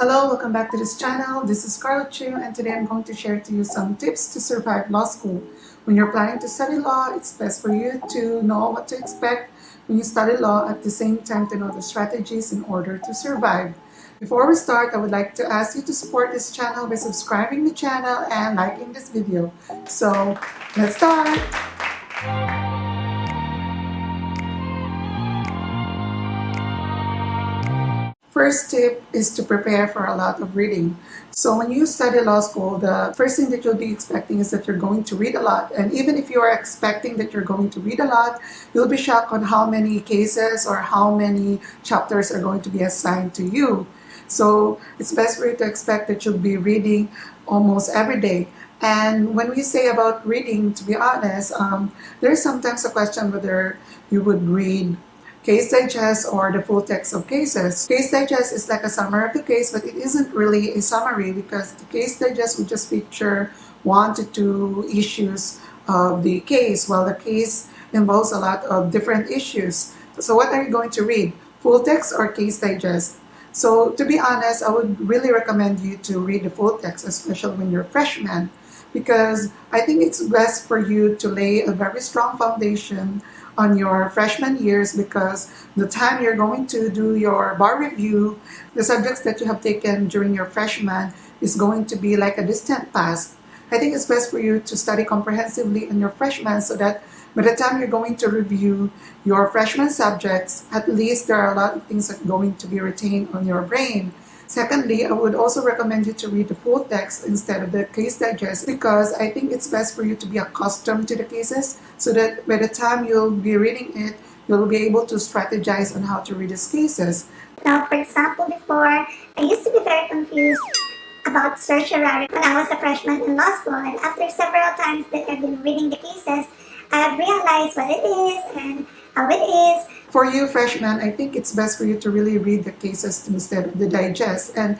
Hello, welcome back to this channel. This is Carlo, Choo, and today I'm going to share to you some tips to survive law school. When you're planning to study law, it's best for you to know what to expect when you study law, at the same time to know the strategies in order to survive. Before we start, I would like to ask you to support this channel by subscribing the channel and liking this video. So, let's start! First tip is to prepare for a lot of reading. So when you study law school, the first thing that you'll be expecting is that you're going to read a lot. And even if you are expecting that you're going to read a lot, you'll be shocked on how many cases or how many chapters are going to be assigned to you. So it's best for you to expect that you'll be reading almost every day. And when we say about reading, to be honest, there's sometimes a question whether you would read case digest or the full text of cases. Case digest is like a summary of the case, but it isn't really a summary because the case digest would just feature 1 to 2 issues of the case, while the case involves a lot of different issues. So what are you going to read? Full text or case digest? So to be honest, I would really recommend you to read the full text, especially when you're a freshman, because I think it's best for you to lay a very strong foundation on your freshman years, because the time you're going to do your bar review, the subjects that you have taken during your freshman is going to be like a distant past. I think it's best for you to study comprehensively in your freshman so that by the time you're going to review your freshman subjects, at least there are a lot of things that are going to be retained on your brain. Secondly, I would also recommend you to read the full text instead of the case digest, because I think it's best for you to be accustomed to the cases so that by the time you'll be reading it, you'll be able to strategize on how to read these cases. Now, for example, before, I used to be very confused about certiorari when I was a freshman in law school, and after several times that I've been reading the cases, I've realized what it is and how it is. For you freshmen, I think it's best for you to really read the cases instead of the digest. And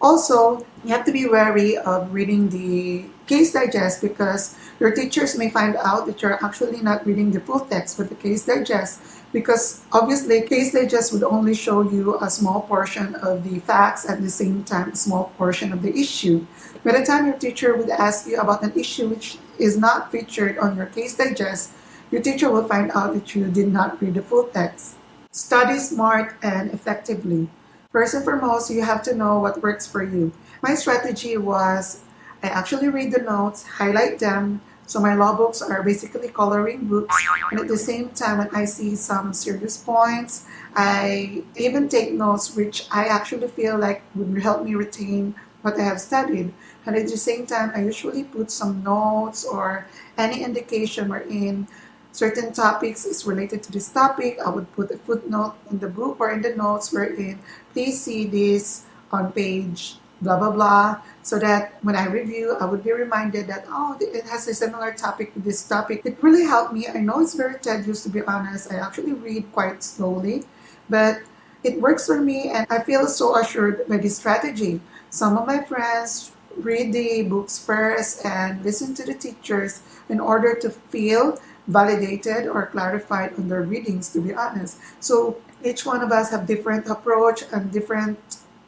also, you have to be wary of reading the case digest, because your teachers may find out that you're actually not reading the full text but the case digest, because obviously case digest would only show you a small portion of the facts, at the same time a small portion of the issue. By the time your teacher would ask you about an issue which is not featured on your case digest, your teacher will find out that you did not read the full text. Study smart and effectively. First and foremost, you have to know what works for you. My strategy was I actually read the notes, highlight them. So my law books are basically coloring books. And at the same time, when I see some serious points, I even take notes which I actually feel like would help me retain what I have studied. And at the same time, I usually put some notes or any indication wherein certain topics is related to this topic. I would put a footnote in the book or in the notes wherein please see this on page blah blah blah, so that when I review I would be reminded that it has a similar topic with this topic. It really helped me. I know it's very tedious, to be honest. I actually read quite slowly, but it works for me and I feel so assured by this strategy. Some of my friends read the books first and listen to the teachers in order to feel validated or clarified on their readings, to be honest. So each one of us have different approach and different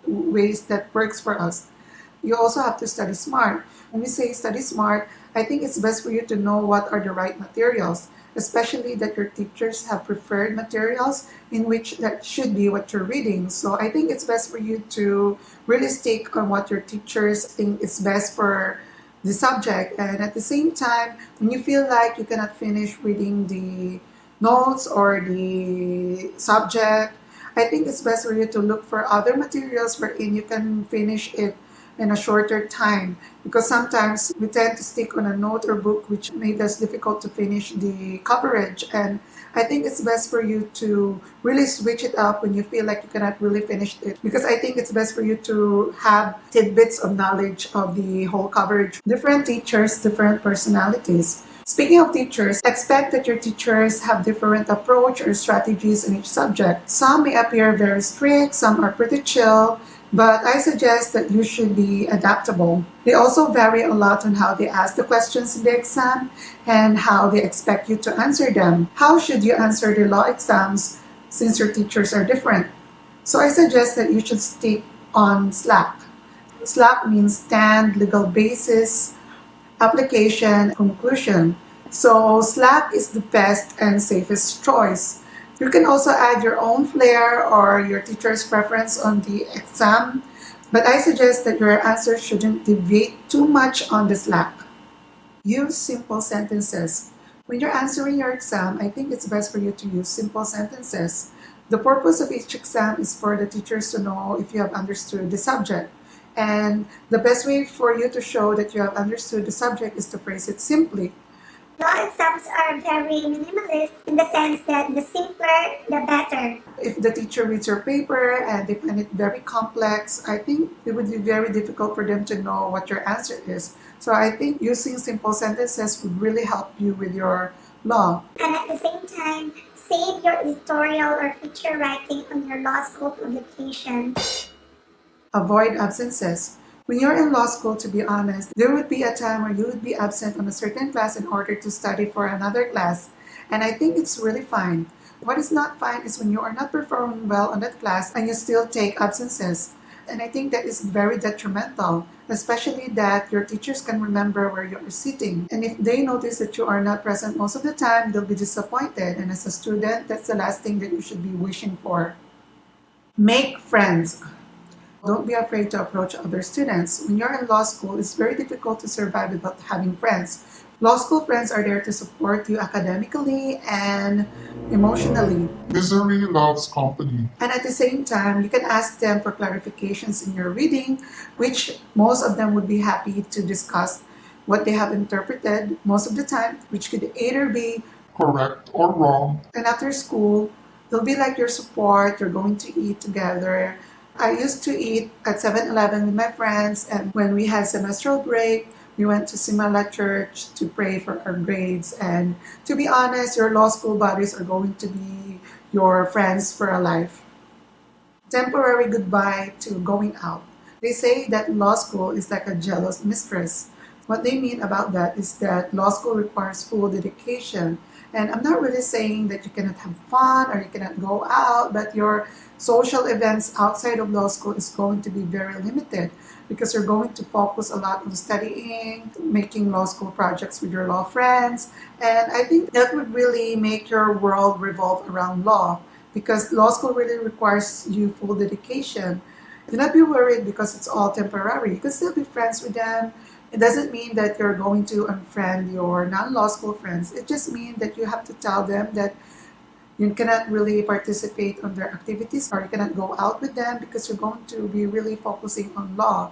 ways that works for us. You also have to study smart. When we say study smart, I think it's best for you to know what are the right materials, especially that your teachers have preferred materials in which that should be what you're reading. So I think it's best for you to really stick on what your teachers think is best for the subject. And at the same time, when you feel like you cannot finish reading the notes or the subject, I think it's best for you to look for other materials wherein you can finish it in a shorter time, because sometimes we tend to stick on a note or book which made us difficult to finish the coverage. And I think it's best for you to really switch it up when you feel like you cannot really finish it, because I think it's best for you to have tidbits of knowledge of the whole coverage. Different teachers, different personalities. Speaking of teachers, expect that your teachers have different approach or strategies in each subject. Some may appear very strict, some are pretty chill, but I suggest that you should be adaptable. They also vary a lot on how they ask the questions in the exam and how they expect you to answer them. How should you answer the law exams since your teachers are different? So I suggest that you should stick on Slack. Slack means stand, legal basis, application, conclusion. So Slack is the best and safest choice. You can also add your own flair or your teacher's preference on the exam, but I suggest that your answer shouldn't deviate too much on the Slack. Use simple sentences. When you're answering your exam, I think it's best for you to use simple sentences. The purpose of each exam is for the teachers to know if you have understood the subject. And the best way for you to show that you have understood the subject is to phrase it simply. Law exams are very minimalist in the sense that the simpler, the better. If the teacher reads your paper and they find it very complex, I think it would be very difficult for them to know what your answer is. So I think using simple sentences would really help you with your law. And at the same time, save your editorial or feature writing on your law school publication. Avoid absences. When you're in law school, to be honest, there would be a time where you would be absent on a certain class in order to study for another class. And I think it's really fine. What is not fine is when you are not performing well on that class and you still take absences. And I think that is very detrimental, especially that your teachers can remember where you are sitting. And if they notice that you are not present most of the time, they'll be disappointed. And as a student, that's the last thing that you should be wishing for. Make friends. Don't be afraid to approach other students. When you're in law school, it's very difficult to survive without having friends. Law school friends are there to support you academically and emotionally. Misery loves company. And at the same time, you can ask them for clarifications in your reading, which most of them would be happy to discuss what they have interpreted most of the time, which could either be Correct or wrong. and after school, they'll be like your support, you're going to eat together. I used to eat at 7-Eleven with my friends, and when we had semestral break, we went to Simala Church to pray for our grades. And to be honest, your law school buddies are going to be your friends for a life. Temporary goodbye to going out. They say that law school is like a jealous mistress. What they mean about that is that law school requires full dedication. And I'm not really saying that you cannot have fun or you cannot go out, but your social events outside of law school is going to be very limited because you're going to focus a lot on studying, making law school projects with your law friends. And I think that would really make your world revolve around law because law school really requires you full dedication. Do not be worried because it's all temporary. You can still be friends with them. It doesn't mean that you're going to unfriend your non-law school friends. It just means that you have to tell them that you cannot really participate on their activities or you cannot go out with them because you're going to be really focusing on law.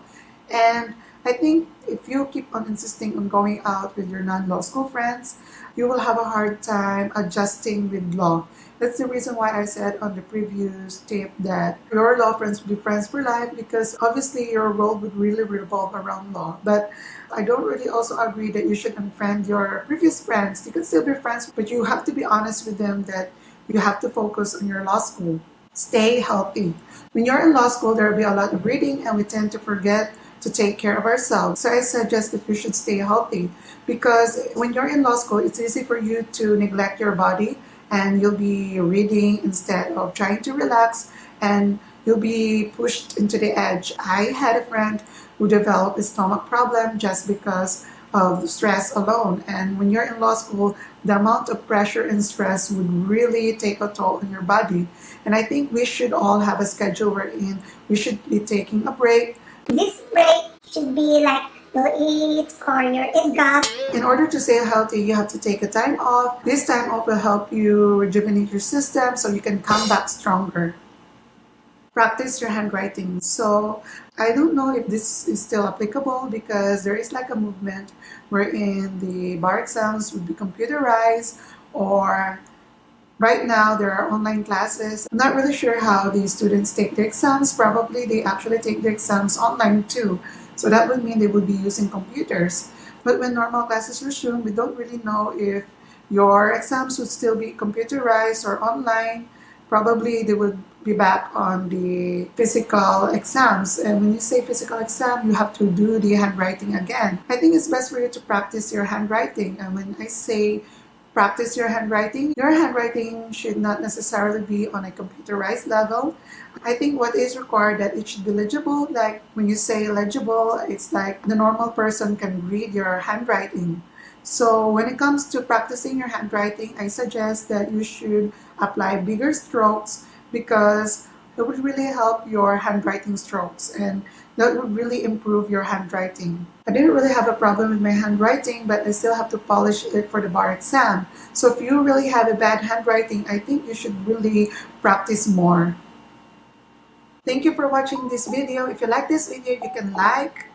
And I think if you keep on insisting on going out with your non-law school friends, you will have a hard time adjusting with law. That's the reason why I said on the previous tape that your law friends will be friends for life because obviously your world would really revolve around law. But I don't really also agree that you should unfriend your previous friends. You can still be friends, but you have to be honest with them that you have to focus on your law school. Stay healthy. When you're in law school, there will be a lot of reading and we tend to forget to take care of ourselves. So I suggest that you should stay healthy because when you're in law school, it's easy for you to neglect your body and you'll be reading instead of trying to relax and you'll be pushed into the edge. I had a friend who developed a stomach problem just because of stress alone. And when you're in law school, the amount of pressure and stress would really take a toll on your body. And I think we should all have a schedule wherein we should be taking a break. This break should be like you'll eat or you'll eat gum. In order to stay healthy, you have to take a time off. This time off will help you rejuvenate your system so you can come back stronger. Practice your handwriting. So I don't know if this is still applicable because there is like a movement wherein the bar exams would be computerized or right now there are online classes. I'm not really sure how the students take the exams. Probably they actually take the exams online too. So that would mean they would be using computers. But when normal classes resume, we don't really know if your exams would still be computerized or online. Probably they would be back on the physical exams. And when you say physical exam, you have to do the handwriting again. I think it's best for you to practice your handwriting. And when I say practice your handwriting. Your handwriting should not necessarily be on a computerized level. I think what is required that it should be legible. Like when you say legible, it's like the normal person can read your handwriting. So when it comes to practicing your handwriting, I suggest that you should apply bigger strokes because it would really help your handwriting strokes and that would really improve your handwriting. I didn't really have a problem with my handwriting, but I still have to polish it for the bar exam. So if you really have a bad handwriting, I think you should really practice more. Thank you for watching this video. If you like this video, you can like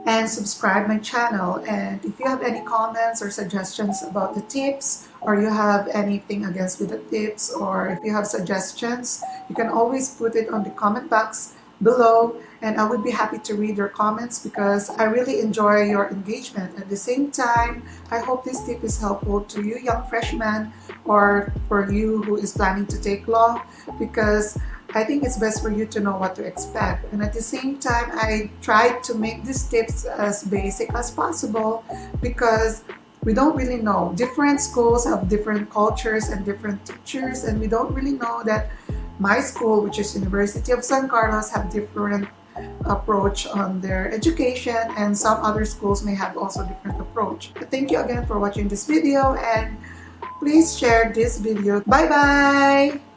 and subscribe my channel. And if you have any comments or suggestions about the tips, or you have anything against with the tips, or if you have suggestions, you can always put it on the comment box below, and I would be happy to read your comments because I really enjoy your engagement. At the same time, I hope this tip is helpful to you young freshmen or for you who is planning to take law, because I think it's best for you to know what to expect. And at the same time, I tried to make these tips as basic as possible because we don't really know. Different schools have different cultures and different teachers, and we don't really know that my school, which is University of San Carlos, have different approach on their education, and some other schools may have also different approach. But thank you again for watching this video, and please share this video. Bye bye.